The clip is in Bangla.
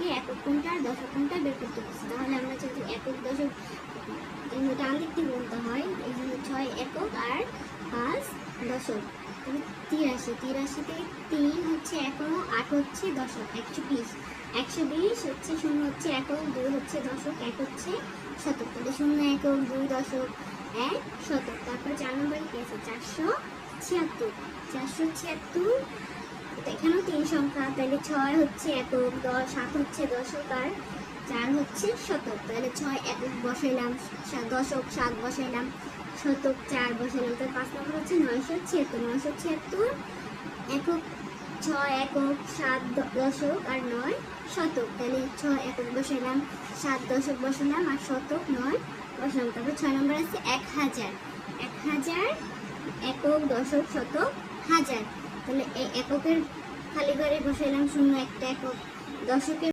থেকে একক কোনটা আর দশক কোনটা বের করতে বলছে। তাহলে আমরা যদি একক দশক ডান দিক থেকে বলতে হয়, এই জন্য 6 একক আর 5 দশক। তাহলে 83 থেকে 3 হচ্ছে একক, 8 হচ্ছে দশক, 120 হচ্ছে 0 হচ্ছে একক, 2 হচ্ছে দশক, 1 হচ্ছে শতক। তাহলে 0 একক, 2 দশক, 1 শতক। তারপর 4 নম্বরে কি আছে? 476। এখানেও 3 সংখ্যা, তাহলে 6 হচ্ছে একক, 7 হচ্ছে দশক আর 4 হচ্ছে শতক। তাহলে 6 একক বসাইলাম, দশক 7 বসাইলাম, শতক 4 বসাইলাম। তাহলে 5 নম্বর হচ্ছে 976 একক, 6 একক, 7 দশক আর 9 শতক। তাহলে 6 একক বসাইলাম, 7 দশক বসালাম আর শতক 9 বসালাম। তারপর 6 নম্বর আছে 1000 একক, দশক, শতক, হাজার। তাহলে এই এককের খালি ঘরে বসাইলাম 0 একটা একক, দশকের